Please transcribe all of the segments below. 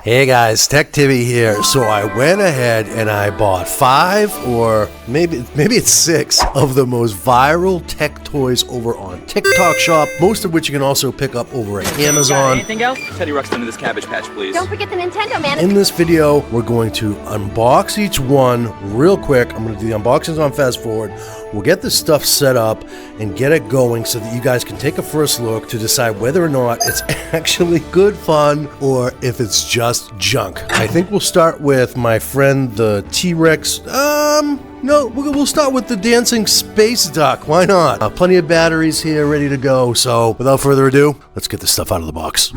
Hey guys, Tech Timmy here. So I went ahead and I bought 5 or maybe it's 6 of the most viral tech toys over on TikTok Shop, most of which you can also pick up over at Amazon. Anything else? Teddy Ruxpin to this Cabbage Patch, please. Don't forget the Nintendo Man. In this video, we're going to unbox each one real quick. I'm going to do the unboxings on fast forward. We'll get this stuff set up and get it going so that you guys can take a first look to decide whether or not it's actually good fun or if it's just junk. I think we'll start with my friend the T-Rex. No, we'll start with the dancing space duck. Why not? Plenty of batteries here ready to go. So without further ado, let's get this stuff out of the box.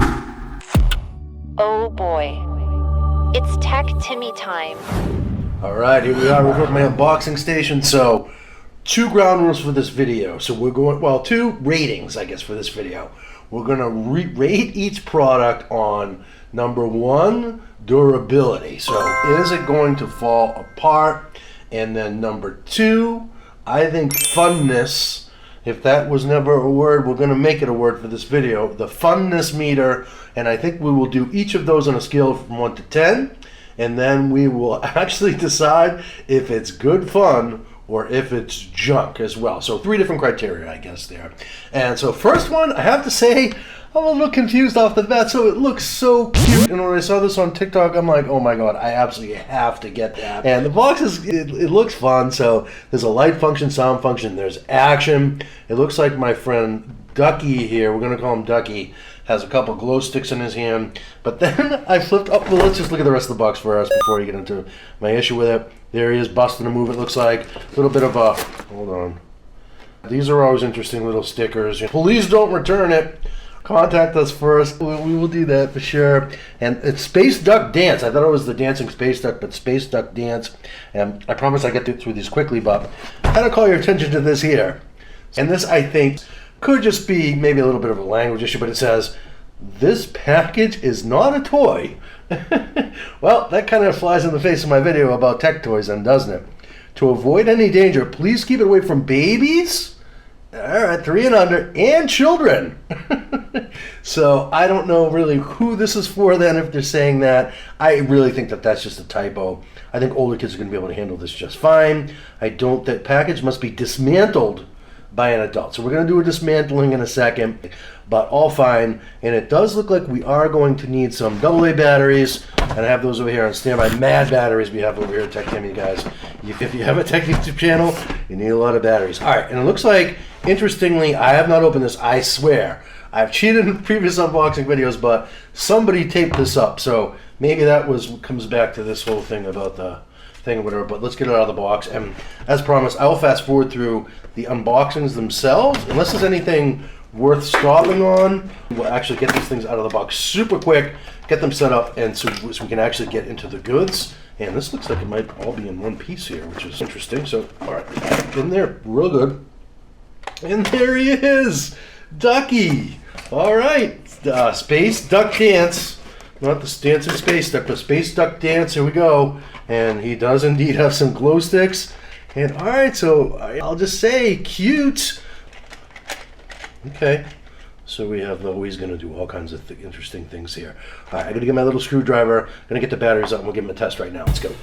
Oh boy. It's Tech Timmy time. All right, here we are. We're at my unboxing station. So 2 ground rules for this video. So we're going, well, 2 ratings, I guess, for this video. We're going to rate each product on number 1, durability. So is it going to fall apart? And then number 2, I think funness. If that was never a word, we're going to make it a word for this video. The funness meter. And I think we will do each of those on a scale from 1 to 10. And then we will actually decide if it's good fun or if it's junk as well. So 3 different criteria, I guess, there. And so first one, I have to say, I'm a little confused off the bat. So it looks so cute. And when I saw this on TikTok, I'm like, oh my God, I absolutely have to get that. And the box it looks fun. So there's a light function, sound function, there's action. It looks like my friend Ducky here, we're gonna call him Ducky, has a couple glow sticks in his hand. But then I flipped up, well, let's just look at the rest of the box first before you get into my issue with it. There he is, busting a move, it looks like. A little bit of a, hold on. These are always interesting little stickers. Please don't return it. Contact us first. We will do that for sure. And it's Space Duck Dance. I thought it was the Dancing Space Duck, but Space Duck Dance. And I promise I get through these quickly, but I gotta call your attention to this here. And this, I think, could just be maybe a little bit of a language issue, but it says, this package is not a toy. Well, that kind of flies in the face of my video about tech toys, then, doesn't it? To avoid any danger, please keep it away from babies, all right, 3 and under, and children. So I don't know really who this is for then if they're saying that. I really think that that's just a typo. I think older kids are going to be able to handle this just fine. I don't, that package must be dismantled by an adult. So we're going to do a dismantling in a second, but all fine. And it does look like we are going to need some AA batteries, and I have those over here on standby. Mad batteries we have over here at Tech Timmy, guys. If you have a tech YouTube channel, you need a lot of batteries. All right, and it looks like, interestingly, I have not opened this, I swear. I've cheated in previous unboxing videos, but somebody taped this up, so maybe that comes back to this whole thing about the thing or whatever, but let's get it out of the box. And as promised, I will fast forward through the unboxings themselves. Unless there's anything worth stopping on, we'll actually get these things out of the box super quick, get them set up, and so we can actually get into the goods. And this looks like it might all be in one piece here, which is interesting. So, all right, in there, real good. And there he is, Ducky. All right, Space Duck Dance. Not the dancing space duck, but Space Duck Dance. Here we go. And he does indeed have some glow sticks. And all right, so I'll just say, cute. Okay, so we have, he's going to do all kinds of interesting things here. All right, I'm going to get my little screwdriver. I'm going to get the batteries up, and we'll give him a test right now. Let's go.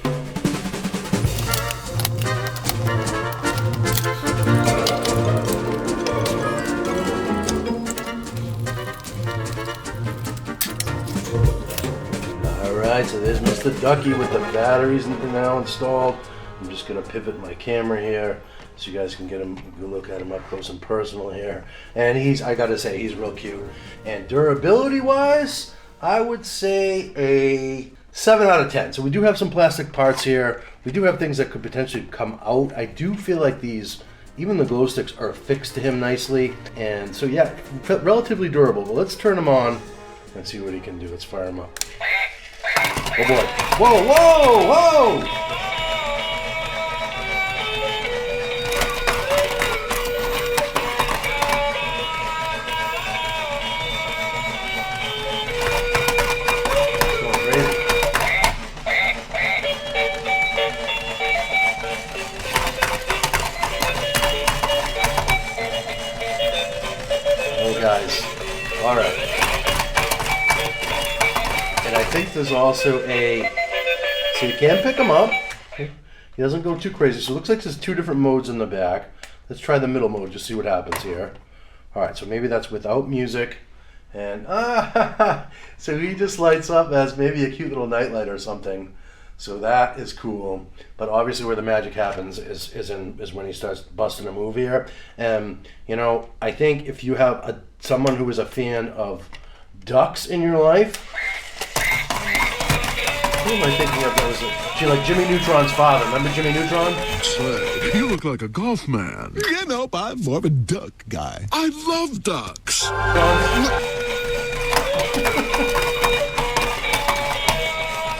Alright, so there's Mr. Ducky with the batteries now installed. I'm just going to pivot my camera here so you guys can get him, look at him up close and personal here. And I gotta say, he's real cute. And durability wise, I would say a 7 out of 10. So we do have some plastic parts here. We do have things that could potentially come out. I do feel like these, even the glow sticks, are affixed to him nicely. And so yeah, relatively durable. But let's turn him on and see what he can do. Let's fire him up. Oh boy. Whoa, whoa, whoa! Oh guys. Alright. And I think underneath there's also so you can pick him up. He doesn't go too crazy. So it looks like there's two different modes in the back. Let's try the middle mode, just see what happens here. All right, so maybe that's without music. And so he just lights up as maybe a cute little nightlight or something. So that is cool. But obviously where the magic happens is when he starts busting a move here. And you know, I think if you have someone who is a fan of ducks in your life, who am I thinking of? That was like Jimmy Neutron's father. Remember Jimmy Neutron? Say, you look like a golf man. You know, I'm more of a duck guy. I love ducks.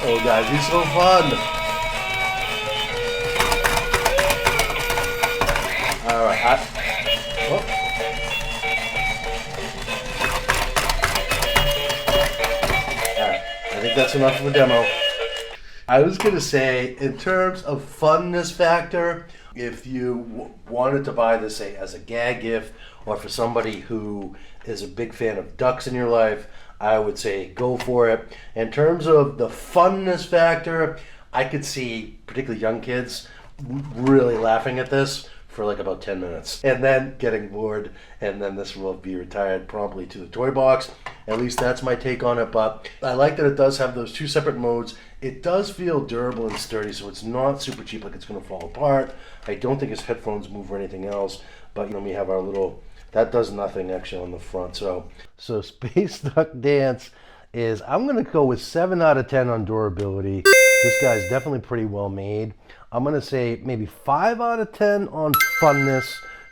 Oh, guys, he's so fun. All right. I think that's enough of a demo. I was going to say, in terms of funness factor, if you wanted to buy this, say, as a gag gift, or for somebody who is a big fan of ducks in your life, I would say go for it. In terms of the funness factor, I could see particularly young kids really laughing at this for like about 10 minutes and then getting bored, and then this will be retired promptly to the toy box. At least that's my take on it, but I like that it does have those two separate modes. It does feel durable and sturdy, so it's not super cheap like it's going to fall apart. I don't think his headphones move or anything else, but you know, we have our little, that does nothing actually on the front. So Space Duck Dance is, I'm going to go with 7 out of 10 on durability. This guy's definitely pretty well made. I'm going to say maybe 5 out of 10 on funness,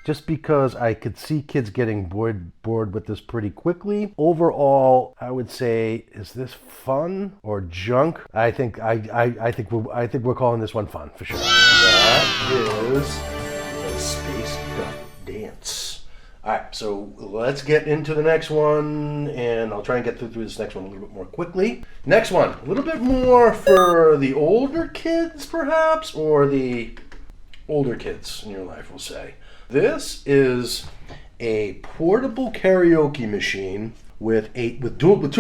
just because I could see kids getting bored with this pretty quickly. Overall, I would say, is this fun or junk? I think we're calling this one fun for sure. That is the Space Duck Dance. All right, so let's get into the next one, and I'll try and get through this next one a little bit more quickly. Next one, a little bit more for the older kids, perhaps, or the older kids in your life, we'll say. This is a portable karaoke machine with two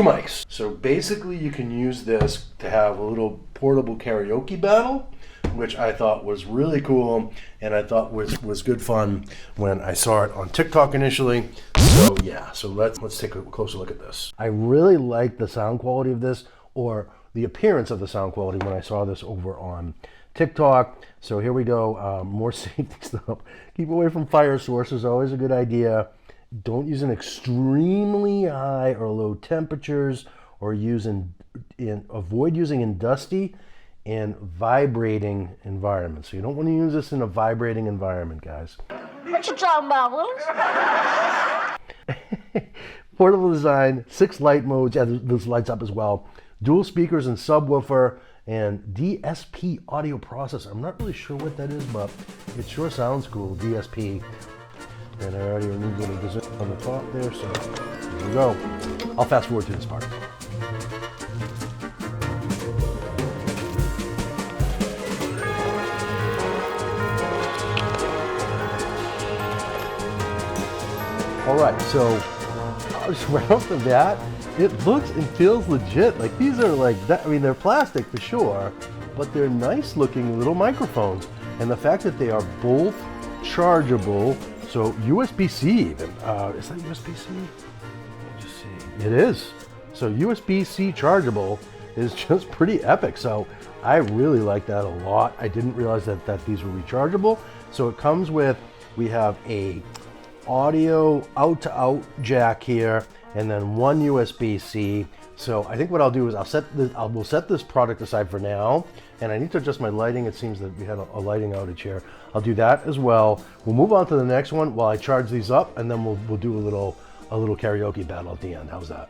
mics. So basically, you can use this to have a little portable karaoke battle, which I thought was really cool, and I thought was good fun when I saw it on TikTok initially. So yeah, so let's take a closer look at this. I really like the sound quality of this, or the appearance of the sound quality when I saw this over on TikTok. So here we go, more safety stuff. Keep away from fire sources, always a good idea. Don't use in extremely high or low temperatures, or avoid using in dusty and vibrating environments. So you don't want to use this in a vibrating environment, guys. What you talking about, Willis? Portable design, 6 light modes. Yeah, this lights up as well. Dual speakers and subwoofer, and DSP audio processor. I'm not really sure what that is, but it sure sounds cool, DSP. And I already removed the design on the top there, so here we go. I'll fast forward to this part. All right, so just right off the bat, it looks and feels legit. Like, these are like that. I mean, they're plastic for sure, but they're nice looking little microphones. And the fact that they are both chargeable, so USB-C even. Is that USB-C? Let me just see. It is. So USB-C chargeable is just pretty epic. So I really like that a lot. I didn't realize that these were rechargeable. So it comes with, we have a audio out-to-out jack here, and then one USB-C. So I think what I'll do is we'll set this product aside for now, and I need to adjust my lighting. It seems that we had a lighting outage here. I'll do that as well. We'll move on to the next one while I charge these up, and then we'll do a little karaoke battle at the end. How's that?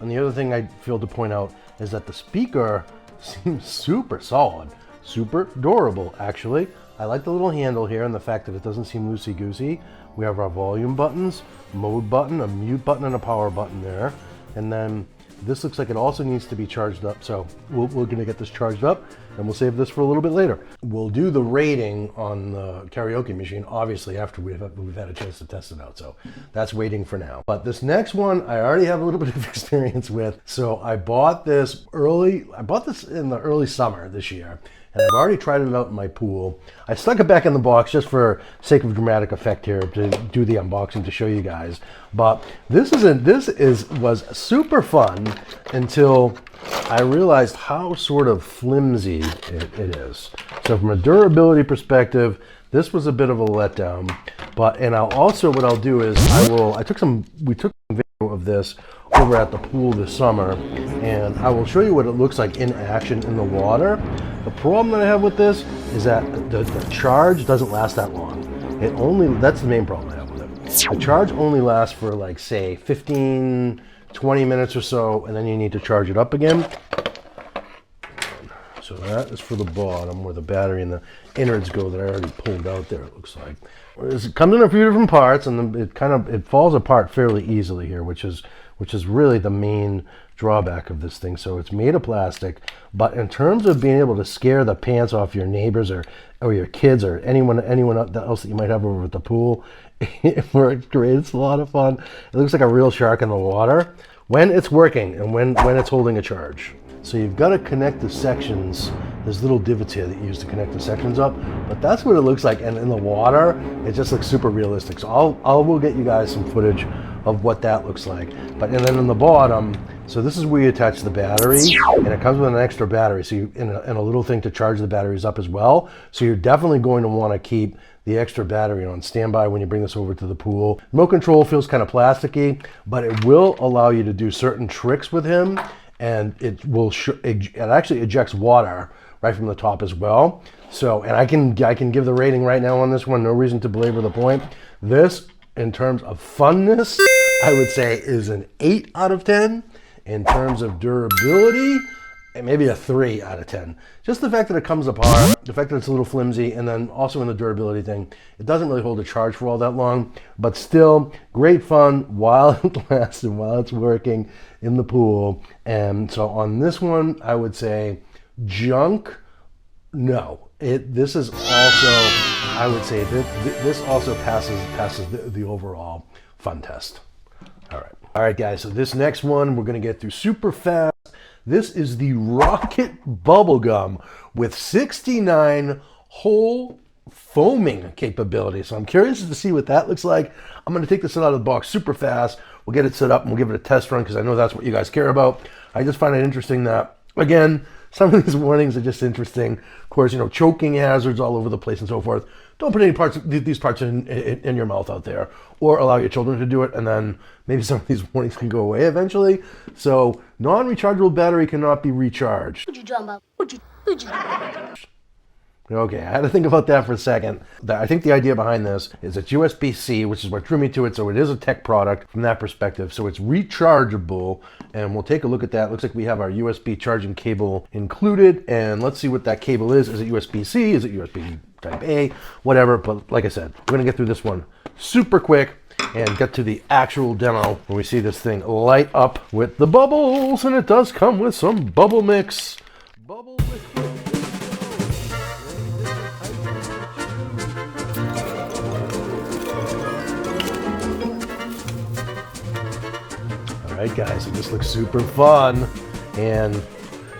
And the other thing I feel to point out is that the speaker seems super solid, super durable actually. I like the little handle here and the fact that it doesn't seem loosey-goosey. We have our volume buttons, mode button, a mute button, and a power button there. And then This looks like it also needs to be charged up, so we're going to get this charged up, and we'll save this for a little bit later. We'll do the rating on the karaoke machine, obviously, after we've had a chance to test it out, so that's waiting for now. But this next one, I already have a little bit of experience with, so I bought this in the early summer this year, and I've already tried it out in my pool. I stuck it back in the box just for sake of dramatic effect here to do the unboxing to show you guys. But this was super fun until I realized how sort of flimsy it is. So from a durability perspective, this was a bit of a letdown. And what I'll do is we took some video of this over at the pool this summer, and I will show you what it looks like in action in the water. The problem that I have with this is that the charge doesn't last that long. That's the main problem I have with it. The charge only lasts for like, say, 15, 20 minutes or so, and then you need to charge it up again. So that is for the bottom where the battery and the innards go that I already pulled out there, it looks like. It comes in a few different parts, and it falls apart fairly easily here, which is really the main drawback of this thing. So it's made of plastic, but in terms of being able to scare the pants off your neighbors or your kids or anyone else that you might have over at the pool, it works great. It's a lot of fun. It looks like a real shark in the water when it's working and when it's holding a charge. So you've got to connect the sections. There's little divots here that you use to connect the sections up, but that's what it looks like. And in the water, it just looks super realistic. So we'll get you guys some footage of what that looks like. And then in the bottom, so this is where you attach the battery, and it comes with an extra battery. So and a little thing to charge the batteries up as well. So you're definitely going to want to keep the extra battery on standby when you bring this over to the pool. Remote control feels kind of plasticky, but it will allow you to do certain tricks with him. And it actually ejects water right from the top as well. So, and I can give the rating right now on this one. No reason to belabor the point. This, in terms of funness, I would say is an 8 out of 10. In terms of durability, maybe a 3 out of 10. Just the fact that it comes apart, the fact that it's a little flimsy, and then also in the durability thing, it doesn't really hold a charge for all that long, but still great fun while it lasts and while it's working in the pool. And so on this one, I would say junk, no. This is also, I would say this also passes the overall fun test. All right, guys, so this next one we're going to get through super fast. This is the Rocket Bubblegum with 69 hole foaming capability. So I'm curious to see what that looks like. I'm going to take this out of the box super fast. We'll get it set up and we'll give it a test run because I know that's what you guys care about. I just find it interesting that, again, some of these warnings are just interesting. Of course, choking hazards all over the place and so forth. Don't put these parts in your mouth out there, or allow your children to do it, and then maybe some of these warnings can go away eventually. So, non-rechargeable battery cannot be recharged. What you talking about? What you... Okay, I had to think about that for a second. I think the idea behind this is it's USB-C, which is what drew me to it, so it is a tech product from that perspective. So it's rechargeable, and we'll take a look at that. Looks like we have our USB charging cable included, and let's see what that cable is. Is it USB-C? Is it USB Type A? Whatever, but like I said, we're gonna get through this one super quick and get to the actual demo when we see this thing light up with the bubbles, and it does come with some bubble mix. Bubble liquid. All right, guys, so this looks super fun, and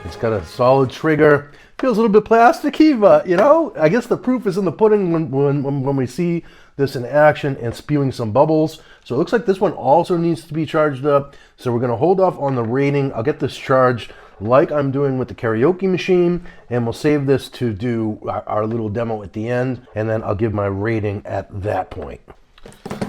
it's got a solid trigger. Feels a little bit plasticky, but I guess the proof is in the pudding when we see this in action and spewing some bubbles. So it looks like this one also needs to be charged up. So we're going to hold off on the rating. I'll get this charged like I'm doing with the karaoke machine, and we'll save this to do our little demo at the end, and then I'll give my rating at that point.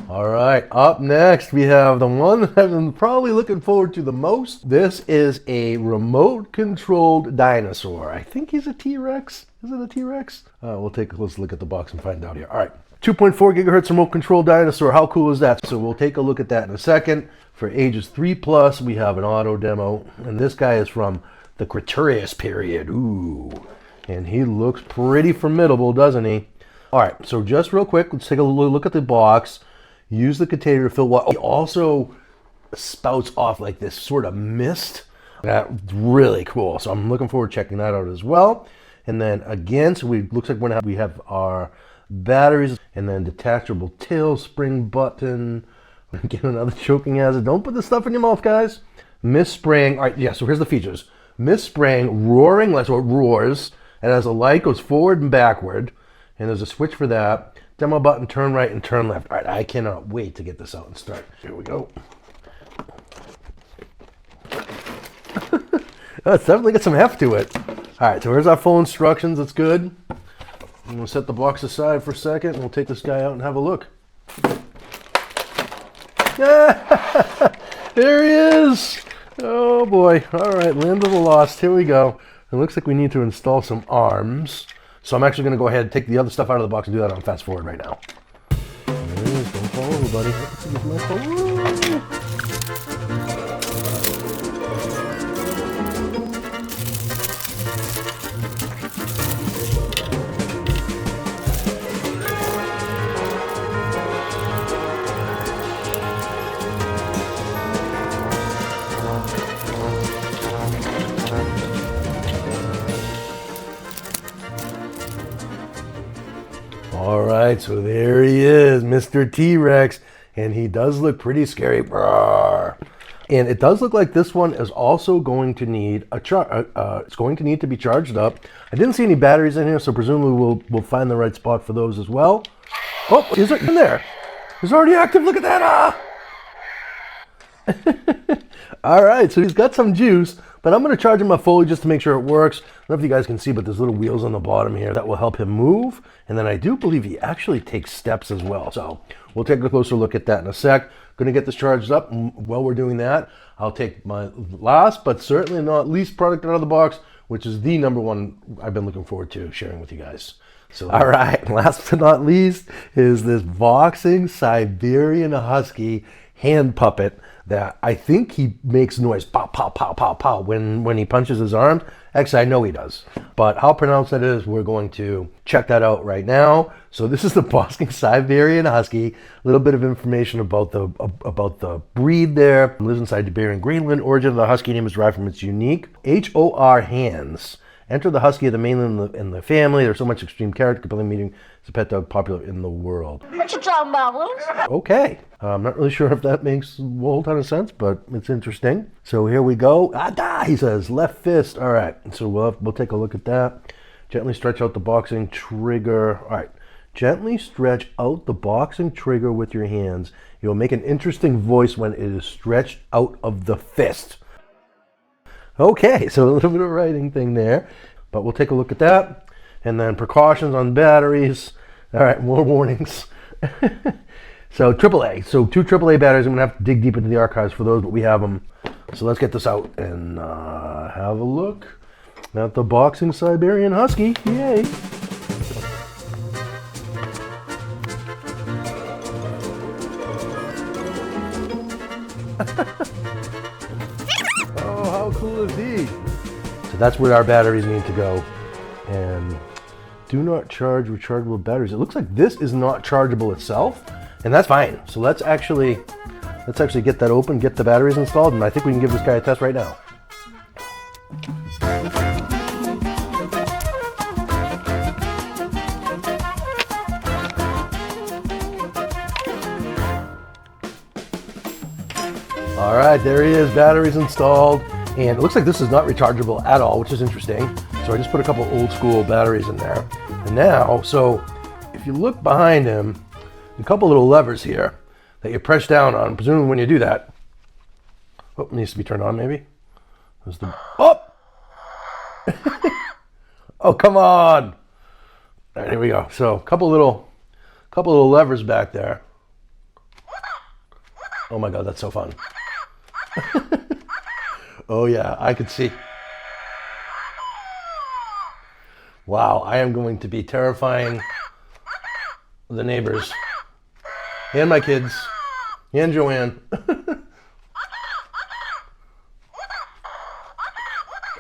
All right, up next we have the one that I've been probably looking forward to the most. This is a remote-controlled dinosaur. I think he's a T-Rex. Is it a T-Rex? We'll take a close look at the box and find out here. All right, 2.4 gigahertz remote-controlled dinosaur. How cool is that? So we'll take a look at that in a second. For ages 3+, we have an auto demo, and this guy is from the Cretaceous period. Ooh, and he looks pretty formidable, doesn't he? All right, so just real quick, let's take a look at the box. Use the container to fill water. Also, spouts off like this sort of mist. That's really cool. So I'm looking forward to checking that out as well. And then again, so looks like we have our batteries and then detachable tail spring button. Again, another choking hazard. Don't put this stuff in your mouth, guys. Mist spraying. All right, yeah, so here's the features. Mist spraying, roaring, so it roars. It has a light, goes forward and backward. And there's a switch for that. Demo button, turn right and turn left. All right, I cannot wait to get this out and start. Here we go. Oh, it's definitely got some heft to it. All right, so here's our full instructions. It's good. I'm gonna set the box aside for a second and we'll take this guy out and have a look. There he is. Oh boy. All right, Land of the Lost. Here we go. It looks like we need to install some arms. So I'm actually gonna go ahead and take the other stuff out of the box and do that on fast forward right now. There it is. Don't fall over, buddy. Let's see, my phone. All right, so there he is, Mr. T-Rex, and he does look pretty scary. And it does look like this one is also going to need it's going to need to be charged up. I didn't see any batteries in here, so presumably we'll find the right spot for those as well. Oh, is it in there? It's already active. Look at that! All right, so he's got some juice, but I'm going to charge him up fully just to make sure it works. I don't know if you guys can see, but there's little wheels on the bottom here that will help him move. And then I do believe he actually takes steps as well. So we'll take a closer look at that in a sec. Going to get this charged up. And while we're doing that, I'll take my last, but certainly not least product out of the box, which is the number one I've been looking forward to sharing with you guys. So, all right, last but not least is this boxing Siberian Husky hand puppet that I think he makes noise, pow, pow, pow, pow, pow, when he punches his arms. Actually, I know he does. But how pronounced that is, we're going to check that out right now. So this is the boxing Siberian Husky. A little bit of information about the breed there. It lives inside Siberian Greenland. Origin of the Husky name is derived from its unique HOR hands. Enter the Husky of the mainland in the family. There's so much extreme character, completely meeting it's a pet dog popular in the world. What you talking about, Willis? Okay. I'm not really sure if that makes a whole ton of sense, but it's interesting. So here we go. He says, left fist. All right. So we'll take a look at that. Gently stretch out the boxing trigger. All right. Gently stretch out the boxing trigger with your hands. You'll make an interesting voice when it is stretched out of the fist. Okay, so a little bit of writing thing there, but we'll take a look at that. And then precautions on batteries. All right, more warnings. So AAA. So 2 AAA batteries. I'm going to have to dig deep into the archives for those, but we have them. So let's get this out and have a look at the boxing Siberian Husky. Yay. Oh, how cool is he? So that's where our batteries need to go. And do not charge rechargeable batteries. It looks like this is not chargeable itself, and that's fine. So let's actually get that open, get the batteries installed, and I think we can give this guy a test right now. All right, there he is, batteries installed. And it looks like this is not rechargeable at all, which is interesting. So I just put a couple old school batteries in there. And now, so if you look behind him, a couple little levers here that you press down on. Presumably when you do that, oh, it needs to be turned on maybe. There's the, oh! Oh, come on. All right, here we go. So a couple little levers back there. Oh my God, that's so fun. Oh yeah, I could see. Wow, I am going to be terrifying the neighbors and my kids and Joanne.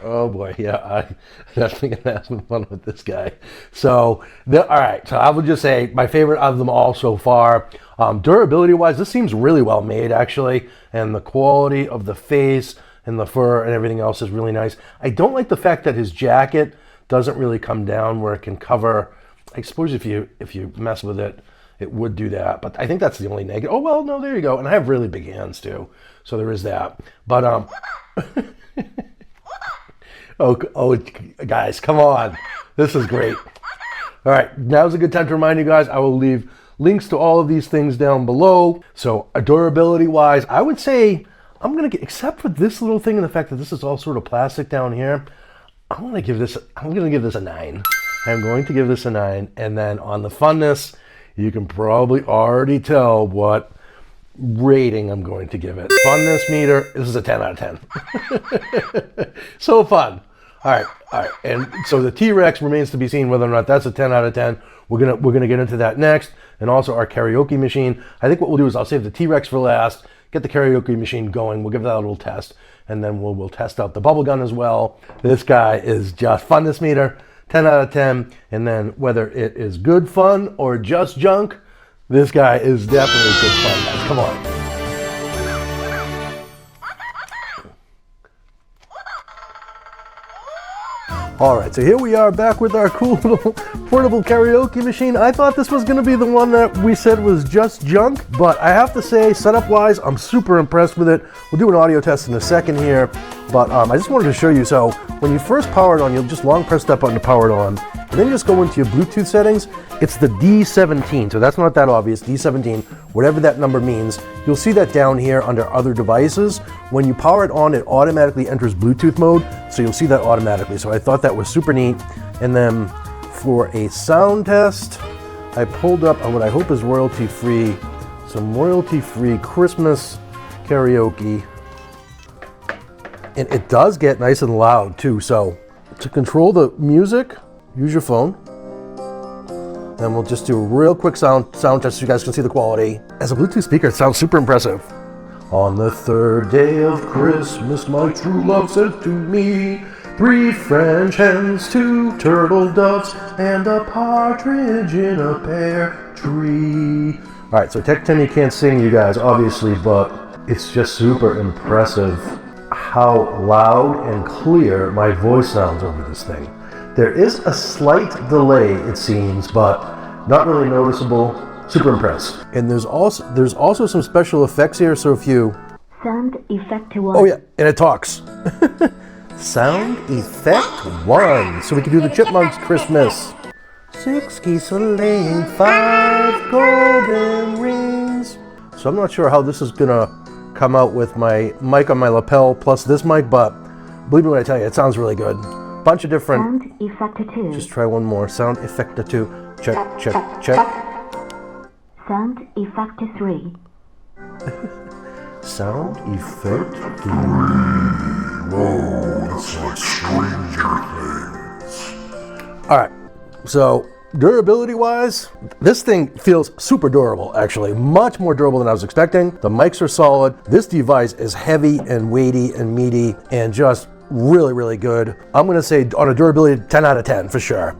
Oh Oh boy, yeah, I definitely gonna have some fun with this guy. So, all right, so I would just say my favorite of them all so far. Durability-wise, this seems really well made actually, and the quality of the face and the fur and everything else is really nice. I don't like the fact that his jacket doesn't really come down where it can cover. I suppose if you mess with it, it would do that, but I think that's the only negative. Oh well, no, there you go. And I have really big hands too, so there is that. But oh, guys, come on, this is great. All right, now's a good time to remind you guys. I will leave links to all of these things down below. So durability-wise, I would say I'm gonna get, except for this little thing and the fact that this is all sort of plastic down here, I'm gonna give this a 9. I'm going to give this a 9. And then on the funness, you can probably already tell what rating I'm going to give it. Funness meter, this is a 10 out of 10. So fun. All right. And so the T-Rex remains to be seen whether or not that's a 10 out of 10. We're gonna get into that next, and also our karaoke machine. I think what we'll do is I'll save the T-Rex for last, get the karaoke machine going. We'll give that a little test, and then we'll test out the bubble gun as well. This guy is just funness meter, 10 out of 10. And then whether it is good fun or just junk, this guy is definitely good fun, guys. Come on. All right, so here we are back with our cool little portable karaoke machine. I thought this was gonna be the one that we said was just junk, but I have to say, setup-wise, I'm super impressed with it. We'll do an audio test in a second here, but I just wanted to show you. So when you first power it on, you'll just long press that button to power it on, and then you just go into your Bluetooth settings. It's the D17, so that's not that obvious, D17, whatever that number means. You'll see that down here under other devices. When you power it on, it automatically enters Bluetooth mode, so you'll see that automatically. So I thought that was super neat. And then for a sound test, I pulled up what I hope is royalty-free, some royalty-free Christmas karaoke. And it does get nice and loud too. So to control the music, use your phone. And we'll just do a real quick sound test so you guys can see the quality. As a Bluetooth speaker, it sounds super impressive. On the 3rd day of Christmas, my true love sent to me 3 French hens, 2 turtle doves, and a partridge in a pear tree. All right, so Tech Timmy can't sing, you guys, obviously, but it's just super impressive how loud and clear my voice sounds over this thing. There is a slight delay, it seems, but not really noticeable. Super impressed. And there's also some special effects here. So if you Sound effect 1. oh yeah, and it talks. Sound effect 1. So we can do the Chipmunks Christmas. 6 geese are laying 5 golden rings. So I'm not sure how this is gonna come out with my mic on my lapel plus this mic, but believe me when I tell you, it sounds really good. Bunch of different. Sound effect 2. Just try one more. Sound effect 2. Check, check, check. Sound effect 3. Sound effect 3. Whoa, it's like Stranger Things. All right, so durability-wise, this thing feels super durable, actually. Much more durable than I was expecting. The mics are solid. This device is heavy and weighty and meaty and just really, really good. I'm gonna say on a durability, 10 out of 10 for sure.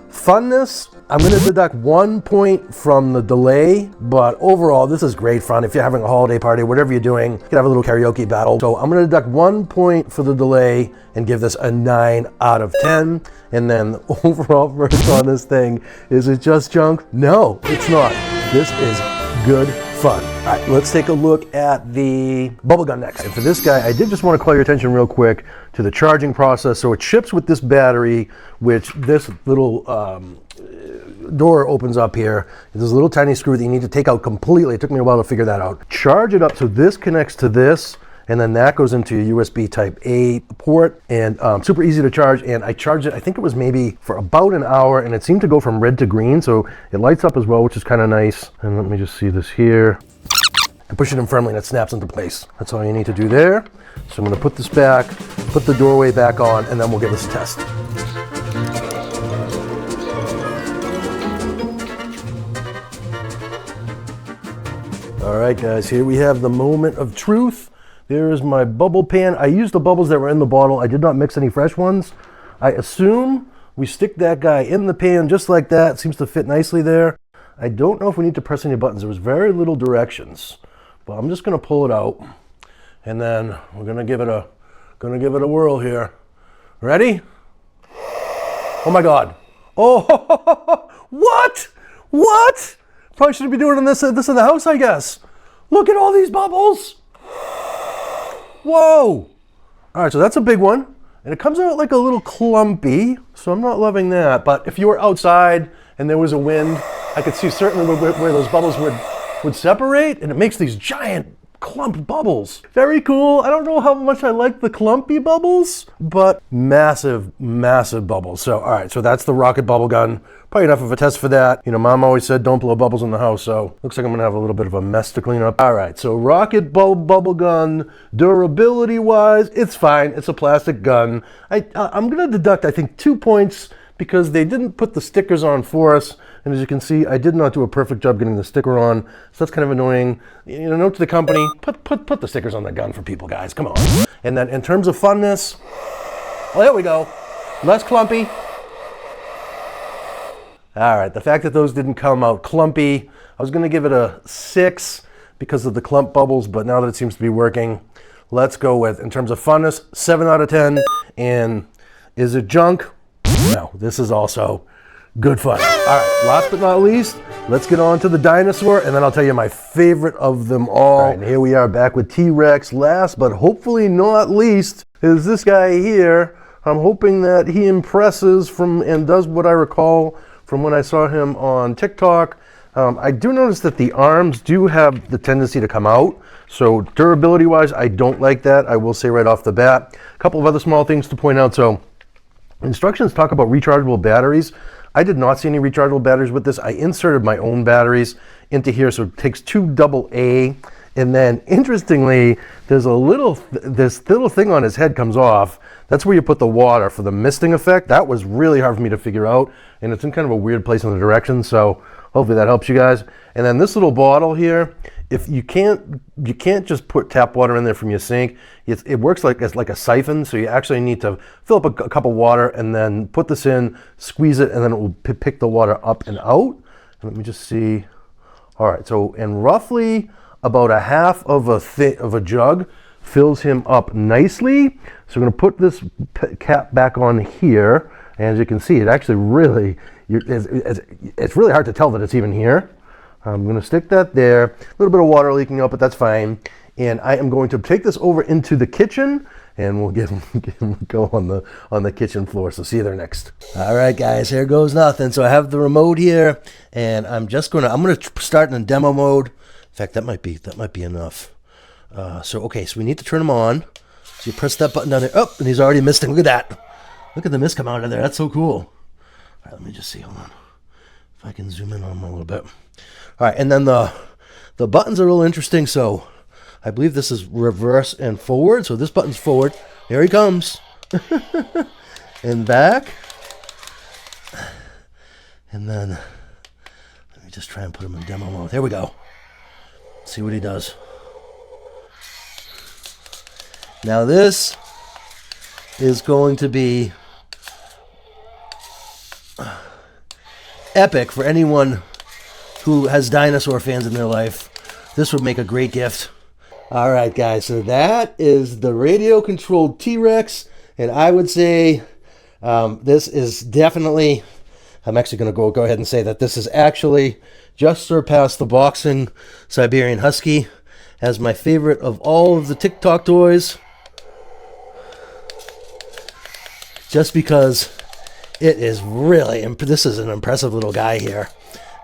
Funness, I'm gonna deduct 1 point from the delay, but overall, this is great fun. If you're having a holiday party, whatever you're doing, you can have a little karaoke battle. So I'm gonna deduct 1 point for the delay and give this a 9 out of 10. And then the overall verdict on this thing, is it just junk? No, it's not. This is good fun. All right, let's take a look at the bubble gun next. And for this guy, I did just want to call your attention real quick to the charging process. So it ships with this battery, which this little door opens up here. There's a little tiny screw that you need to take out completely. It took me a while to figure that out. Charge it up, so this connects to this, and then that goes into your USB type A port, and super easy to charge. And I charged it, I think it was maybe for about an hour, and it seemed to go from red to green, so it lights up as well, which is kind of nice. And let me just see this here. And push it in firmly and it snaps into place. That's all you need to do there. So I'm gonna put this back, put the doorway back on, and then we'll give this a test. All right, guys, here we have the moment of truth. There is my bubble pan. I used the bubbles that were in the bottle. I did not mix any fresh ones. I assume we stick that guy in the pan just like that. Seems to fit nicely there. I don't know if we need to press any buttons. There was very little directions, but I'm just going to pull it out, and then we're going to give it a whirl here. Ready? Oh my God! Oh, what? What? Probably shouldn't be doing this in the house, I guess. Look at all these bubbles. Whoa! All right, so that's a big one. And it comes out like a little clumpy, so I'm not loving that. But if you were outside and there was a wind, I could see certainly where those bubbles would separate, and it makes these giant clumped bubbles. Very cool. I don't know how much I like the clumpy bubbles, but massive, massive bubbles. So, all right, so that's the rocket bubble gun. Probably enough of a test for that. You know, Mom always said don't blow bubbles in the house, so looks like I'm gonna have a little bit of a mess to clean up. All right, so rocket bubble gun, durability-wise, it's fine. It's a plastic gun. I'm gonna deduct, I think, 2 points because they didn't put the stickers on for us. And as you can see, I did not do a perfect job getting the sticker on, so that's kind of annoying. You know, note to the company, put the stickers on the gun for people, guys. Come on. And then in terms of funness, well, there we go. Less clumpy. All right, the fact that those didn't come out clumpy, I was going to give it a 6 because of the clump bubbles, but now that it seems to be working, let's go with, in terms of funness, 7 out of 10. And is it junk? No, this is also good fun. All right, last but not least, let's get on to the Dinosaur, and then I'll tell you my favorite of them all. All right, and here we are back with T-Rex. Last but hopefully not least is this guy here. I'm hoping that he impresses and does what I recall from when I saw him on TikTok. I do notice that the arms do have the tendency to come out. So durability-wise, I don't like that. I will say right off the bat. A couple of other small things to point out. So instructions talk about rechargeable batteries. I did not see any rechargeable batteries with this. I inserted my own batteries into here, so it takes 2 AA. And then, interestingly, there's this little thing on his head comes off. That's where you put the water for the misting effect. That was really hard for me to figure out, and it's in kind of a weird place in the direction, so hopefully that helps you guys. And then this little bottle here, if you can't just put tap water in there from your sink. It works like a siphon, so you actually need to fill up a cup of water and then put this in, squeeze it, and then it will pick the water up and out. Let me just see. All right, so and roughly about a half of a jug fills him up nicely. So we're going to put this cap back on here, and as you can see, it actually really it's really hard to tell that it's even here. I'm going to stick that there. A little bit of water leaking out, but that's fine. And I am going to take this over into the kitchen, and we'll get him go on the kitchen floor. So see you there next. All right, guys, here goes nothing. So I have the remote here, and I'm gonna start in demo mode. In fact, that might be enough. So we need to turn him on. So you press that button down there. Oh, and he's already misting. Look at that. Look at the mist come out of there. That's so cool. All right, let me just see. Hold on. If I can zoom in on him a little bit. All right, and then the buttons are a little interesting. So I believe this is reverse and forward. So this button's forward. Here he comes. And back. And then let me just try and put him in demo mode. There we go. See what he does. Now this is going to be epic for anyone who has dinosaur fans in their life. This would make a great gift. All right, guys, so that is the radio-controlled T-Rex, and I would say this is definitely, I'm actually going to go ahead and say that this is actually just surpassed the boxing Siberian Husky as my favorite of all of the TikTok toys. Just because it is really, this is an impressive little guy here.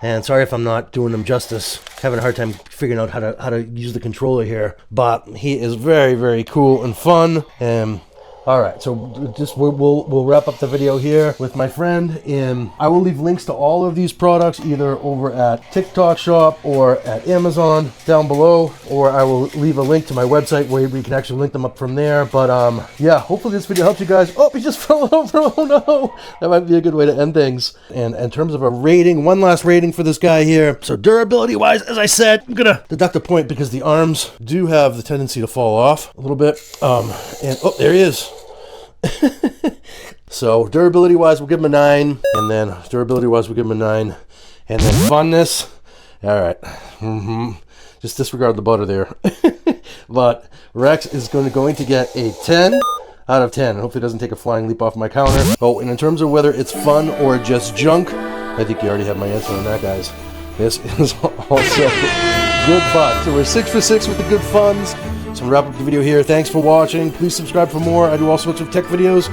And sorry if I'm not doing him justice, having a hard time figuring out how to use the controller here. But he is very, very cool and fun. And All right, so just we'll wrap up the video here with my friend, and I will leave links to all of these products either over at TikTok Shop or at Amazon down below, or I will leave a link to my website where we can actually link them up from there. But yeah, hopefully this video helps you guys. Oh, he just fell over. Oh no, that might be a good way to end things. And in terms of a rating, one last rating for this guy here. So durability wise, as I said, I'm gonna deduct a point because the arms do have the tendency to fall off a little bit. And oh, there he is. So durability wise we'll give him a 9, and then durability wise we'll give him a 9, and then funness, all right, just disregard the butter there. But Rex is going to get a 10 out of 10, and hopefully it doesn't take a flying leap off my counter. Oh, and in terms of whether it's fun or just junk, I think you already have my answer on that, guys. This is also good fun. So we're 6 for 6 with the good funs. So I'm gonna wrap up the video here. Thanks for watching. Please subscribe for more. I do all sorts of tech videos.